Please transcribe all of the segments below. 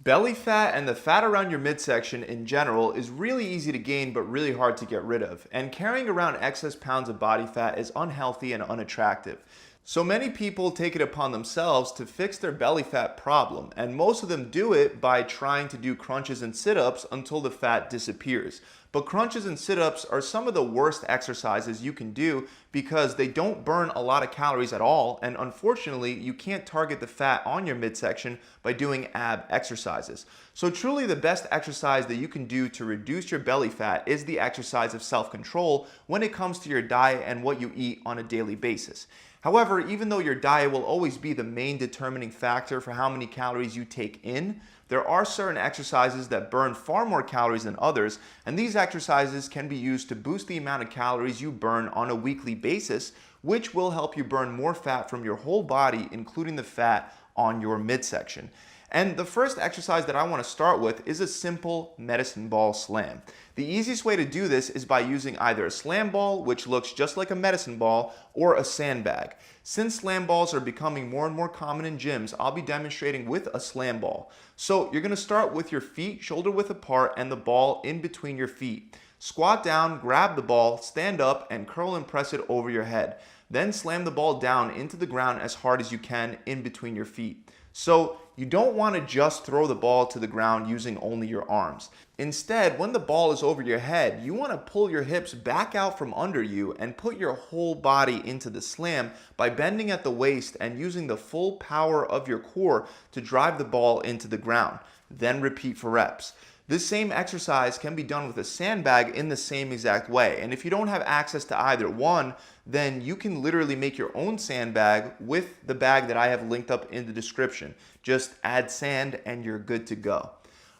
Belly fat and the fat around your midsection in general is really easy to gain but really hard to get rid of. And carrying around excess pounds of body fat is unhealthy and unattractive. So many people take it upon themselves to fix their belly fat problem, and most of them do it by trying to do crunches and sit-ups until the fat disappears. But crunches and sit-ups are some of the worst exercises you can do because they don't burn a lot of calories at all, and unfortunately, you can't target the fat on your midsection by doing ab exercises. So truly the best exercise that you can do to reduce your belly fat is the exercise of self-control when it comes to your diet and what you eat on a daily basis. However, even though your diet will always be the main determining factor for how many calories you take in, there are certain exercises that burn far more calories than others, and these exercises can be used to boost the amount of calories you burn on a weekly basis, which will help you burn more fat from your whole body, including the fat on your midsection. And the first exercise that I want to start with is a simple medicine ball slam. The easiest way to do this is by using either a slam ball, which looks just like a medicine ball, or a sandbag. Since slam balls are becoming more and more common in gyms, I'll be demonstrating with a slam ball. So you're going to start with your feet shoulder width apart and the ball in between your feet. Squat down, grab the ball, stand up, and curl and press it over your head. Then slam the ball down into the ground as hard as you can in between your feet. So you don't want to just throw the ball to the ground using only your arms. Instead, when the ball is over your head, you want to pull your hips back out from under you and put your whole body into the slam by bending at the waist and using the full power of your core to drive the ball into the ground. Then repeat for reps. This same exercise can be done with a sandbag in the same exact way. And if you don't have access to either one, then you can literally make your own sandbag with the bag that I have linked up in the description. Just add sand and you're good to go.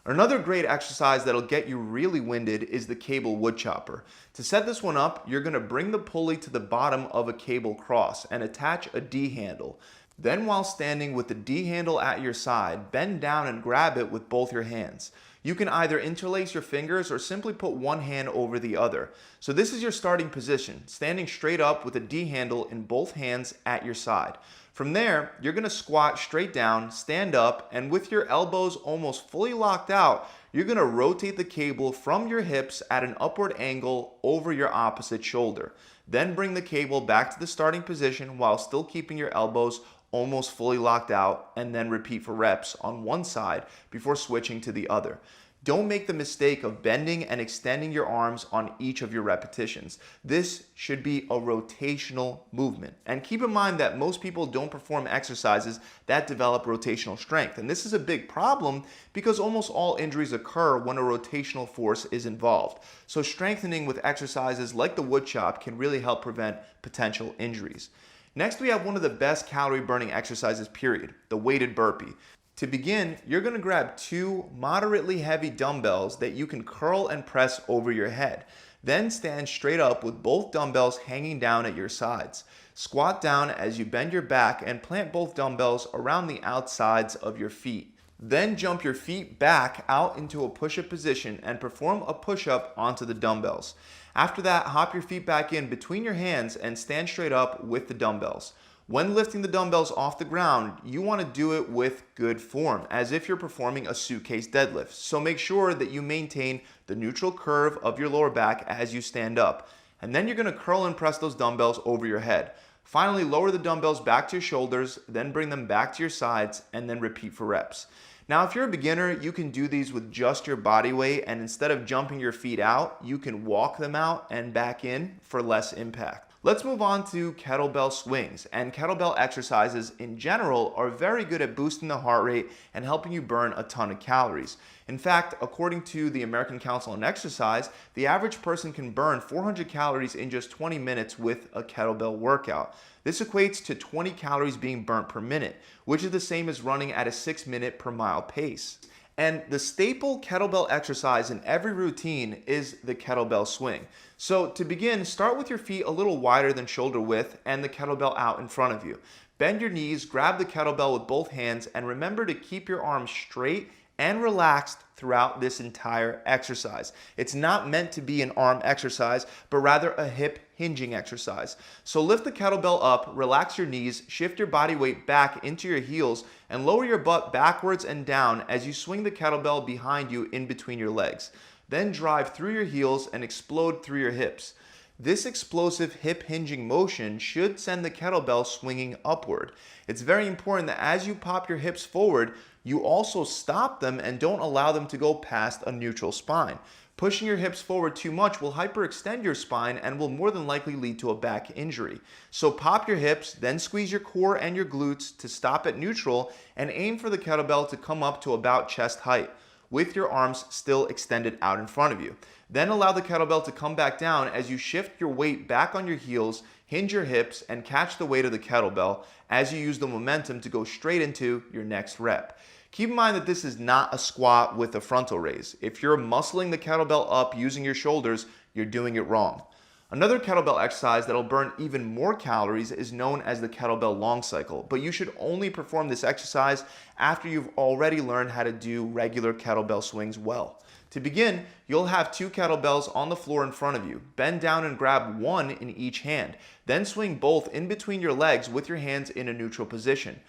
Another great exercise that'll get you really winded is the cable wood chopper. To set this one up, you're going to bring the pulley to the bottom of a cable cross and attach a D handle. Then while standing with the D handle at your side, bend down and grab it with both your hands. You can either interlace your fingers or simply put one hand over the other. So this is your starting position, standing straight up with a D handle in both hands at your side. From there, you're going to squat straight down, stand up, and with your elbows almost fully locked out, you're going to rotate the cable from your hips at an upward angle over your opposite shoulder. Then bring the cable back to the starting position while still keeping your elbows almost fully locked out, and then repeat for reps on one side before switching to the other. Don't make the mistake of bending and extending your arms on each of your repetitions. This should be a rotational movement. And keep in mind that most people don't perform exercises that develop rotational strength. And this is a big problem because almost all injuries occur when a rotational force is involved. So strengthening with exercises like the wood chop can really help prevent potential injuries. Next, we have one of the best calorie burning exercises, period, the weighted burpee. To begin, you're going to grab two moderately heavy dumbbells that you can curl and press over your head. Then stand straight up with both dumbbells hanging down at your sides. Squat down as you bend your back and plant both dumbbells around the outsides of your feet. Then jump your feet back out into a push-up position and perform a push-up onto the dumbbells. After that, hop your feet back in between your hands and stand straight up with the dumbbells. When lifting the dumbbells off the ground, you want to do it with good form, as if you're performing a suitcase deadlift. So make sure that you maintain the neutral curve of your lower back as you stand up. And then you're going to curl and press those dumbbells over your head. Finally, lower the dumbbells back to your shoulders, then bring them back to your sides, and then repeat for reps. Now, if you're a beginner, you can do these with just your body weight, and instead of jumping your feet out, you can walk them out and back in for less impact. Let's move on to kettlebell swings, and kettlebell exercises in general are very good at boosting the heart rate and helping you burn a ton of calories. In fact, according to the American Council on Exercise, the average person can burn 400 calories in just 20 minutes with a kettlebell workout. This equates to 20 calories being burnt per minute, which is the same as running at a 6-minute per mile pace. And the staple kettlebell exercise in every routine is the kettlebell swing. So to begin, start with your feet a little wider than shoulder width and the kettlebell out in front of you. Bend your knees, grab the kettlebell with both hands, and remember to keep your arms straight and relaxed throughout this entire exercise. It's not meant to be an arm exercise, but rather a hip hinging exercise. So lift the kettlebell up, relax your knees, shift your body weight back into your heels, and lower your butt backwards and down as you swing the kettlebell behind you in between your legs. Then drive through your heels and explode through your hips. This explosive hip hinging motion should send the kettlebell swinging upward. It's very important that as you pop your hips forward, you also stop them and don't allow them to go past a neutral spine. Pushing your hips forward too much will hyperextend your spine and will more than likely lead to a back injury. So pop your hips, then squeeze your core and your glutes to stop at neutral and aim for the kettlebell to come up to about chest height, with your arms still extended out in front of you. Then allow the kettlebell to come back down as you shift your weight back on your heels, hinge your hips, and catch the weight of the kettlebell as you use the momentum to go straight into your next rep. Keep in mind that this is not a squat with a frontal raise. If you're muscling the kettlebell up using your shoulders, you're doing it wrong. Another kettlebell exercise that'll burn even more calories is known as the kettlebell long cycle, but you should only perform this exercise after you've already learned how to do regular kettlebell swings well. To begin, you'll have 2 kettlebells on the floor in front of you. Bend down and grab one in each hand. Then swing both in between your legs with your hands in a neutral position.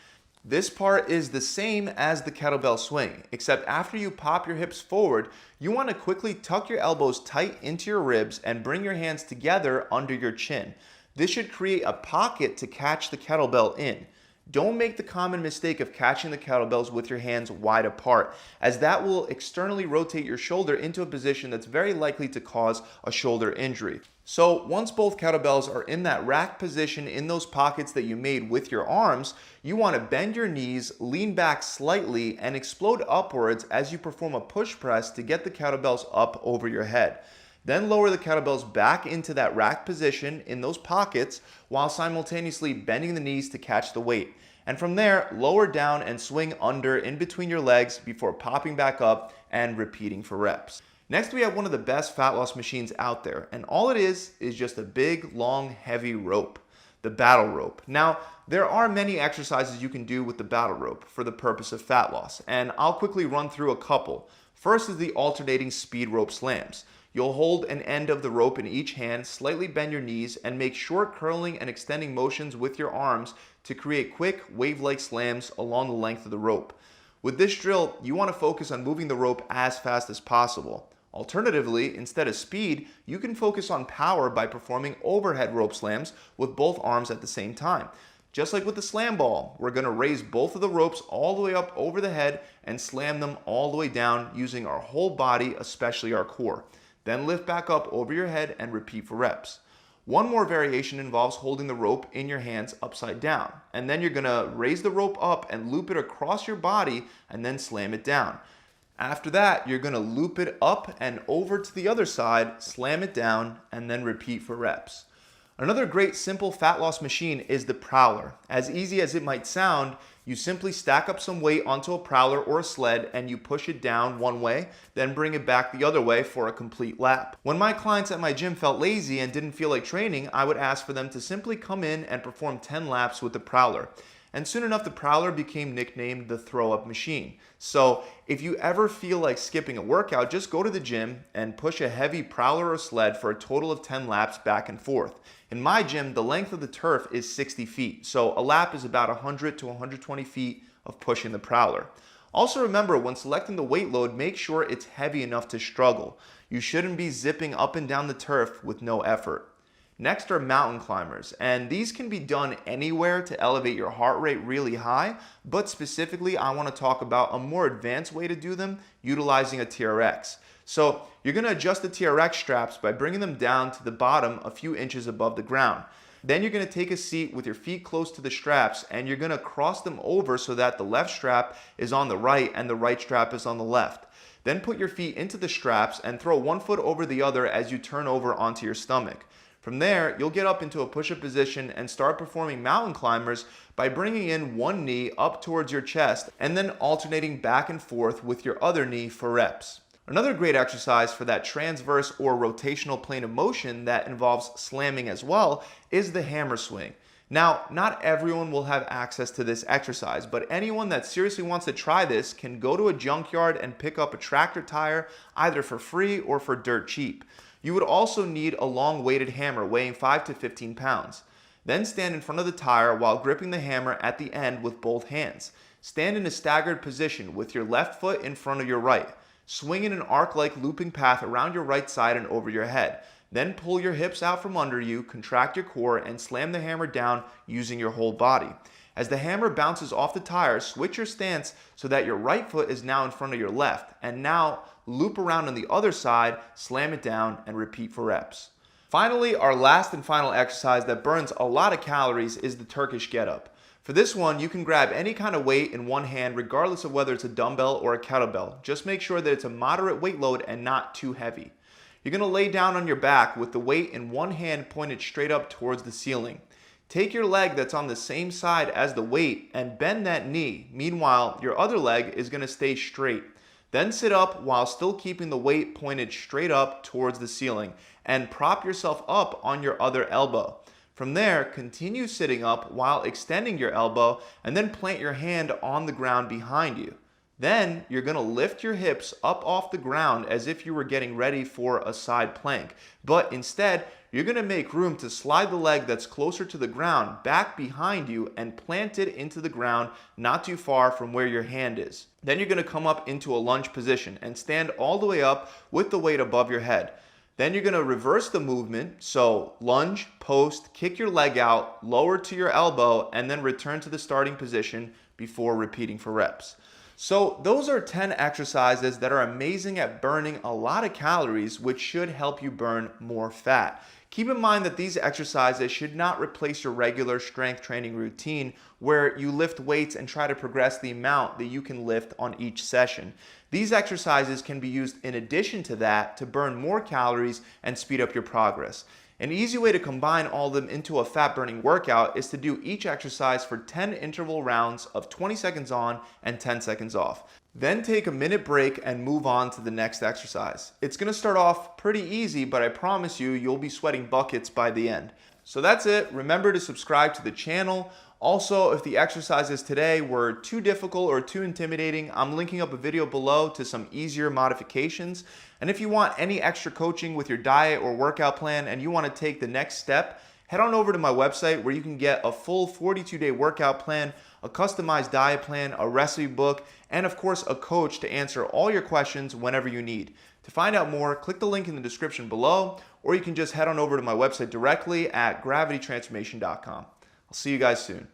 This part is the same as the kettlebell swing, except after you pop your hips forward, you want to quickly tuck your elbows tight into your ribs and bring your hands together under your chin. This should create a pocket to catch the kettlebell in. Don't make the common mistake of catching the kettlebells with your hands wide apart, as that will externally rotate your shoulder into a position that's very likely to cause a shoulder injury. So once both kettlebells are in that rack position in those pockets that you made with your arms, you want to bend your knees, lean back slightly, and explode upwards as you perform a push press to get the kettlebells up over your head. Then lower the kettlebells back into that rack position in those pockets while simultaneously bending the knees to catch the weight. And from there, lower down and swing under in between your legs before popping back up and repeating for reps. Next, we have one of the best fat loss machines out there, and all it is just a big, long, heavy rope, the battle rope. Now, there are many exercises you can do with the battle rope for the purpose of fat loss, and I'll quickly run through a couple. First is the alternating speed rope slams. You'll hold an end of the rope in each hand, slightly bend your knees, and make short curling and extending motions with your arms to create quick wave-like slams along the length of the rope. With this drill, you want to focus on moving the rope as fast as possible. Alternatively, instead of speed, you can focus on power by performing overhead rope slams with both arms at the same time. Just like with the slam ball, we're going to raise both of the ropes all the way up over the head and slam them all the way down using our whole body, especially our core. Then lift back up over your head and repeat for reps. One more variation involves holding the rope in your hands upside down. And then you're gonna raise the rope up and loop it across your body and then slam it down. After that, you're gonna loop it up and over to the other side, slam it down, and then repeat for reps. Another great simple fat loss machine is the prowler. As easy as it might sound, you simply stack up some weight onto a prowler or a sled and you push it down one way, then bring it back the other way for a complete lap. When my clients at my gym felt lazy and didn't feel like training, I would ask for them to simply come in and perform 10 laps with the prowler. And soon enough, the prowler became nicknamed the throw-up machine. So if you ever feel like skipping a workout, just go to the gym and push a heavy prowler or sled for a total of 10 laps back and forth. In my gym, the length of the turf is 60 feet, so a lap is about 100 to 120 feet of pushing the prowler. Also remember, when selecting the weight load, make sure it's heavy enough to struggle. You shouldn't be zipping up and down the turf with no effort. Next are mountain climbers, and these can be done anywhere to elevate your heart rate really high, but specifically I want to talk about a more advanced way to do them utilizing a TRX. So you're going to adjust the TRX straps by bringing them down to the bottom a few inches above the ground. Then you're going to take a seat with your feet close to the straps and you're going to cross them over so that the left strap is on the right and the right strap is on the left. Then put your feet into the straps and throw one foot over the other as you turn over onto your stomach. From there, you'll get up into a push-up position and start performing mountain climbers by bringing in one knee up towards your chest and then alternating back and forth with your other knee for reps. Another great exercise for that transverse or rotational plane of motion that involves slamming as well is the hammer swing. Now, not everyone will have access to this exercise, but anyone that seriously wants to try this can go to a junkyard and pick up a tractor tire either for free or for dirt cheap. You would also need a long weighted hammer weighing 5 to 15 pounds. Then stand in front of the tire while gripping the hammer at the end with both hands. Stand in a staggered position with your left foot in front of your right. Swing in an arc-like looping path around your right side and over your head. Then pull your hips out from under you, contract your core, and slam the hammer down using your whole body. As the hammer bounces off the tire, switch your stance so that your right foot is now in front of your left. And now loop around on the other side, slam it down, and repeat for reps. Finally, our last and final exercise that burns a lot of calories is the Turkish get-up. For this one, you can grab any kind of weight in one hand regardless of whether it's a dumbbell or a kettlebell. Just make sure that it's a moderate weight load and not too heavy. You're going to lay down on your back with the weight in one hand pointed straight up towards the ceiling. Take your leg that's on the same side as the weight and bend that knee. Meanwhile, your other leg is going to stay straight. Then sit up while still keeping the weight pointed straight up towards the ceiling and prop yourself up on your other elbow. From there, continue sitting up while extending your elbow and then plant your hand on the ground behind you. Then you're going to lift your hips up off the ground as if you were getting ready for a side plank. But instead, you're going to make room to slide the leg that's closer to the ground back behind you and plant it into the ground not too far from where your hand is. Then you're going to come up into a lunge position and stand all the way up with the weight above your head. Then you're going to reverse the movement, so lunge, post, kick your leg out, lower to your elbow, and then return to the starting position before repeating for reps. So those are 10 exercises that are amazing at burning a lot of calories, which should help you burn more fat. Keep in mind that these exercises should not replace your regular strength training routine where you lift weights and try to progress the amount that you can lift on each session. These exercises can be used in addition to that to burn more calories and speed up your progress. An easy way to combine all of them into a fat-burning workout is to do each exercise for 10 interval rounds of 20 seconds on and 10 seconds off. Then take a minute break and move on to the next exercise. It's going to start off pretty easy, but I promise you, you'll be sweating buckets by the end. So that's it. Remember to subscribe to the channel. Also, if the exercises today were too difficult or too intimidating, I'm linking up a video below to some easier modifications. And if you want any extra coaching with your diet or workout plan and you want to take the next step, head on over to my website where you can get a full 42-day workout plan, a customized diet plan, a recipe book, and of course a coach to answer all your questions whenever you need. To find out more, click the link in the description below, or you can just head on over to my website directly at gravitytransformation.com. I'll see you guys soon.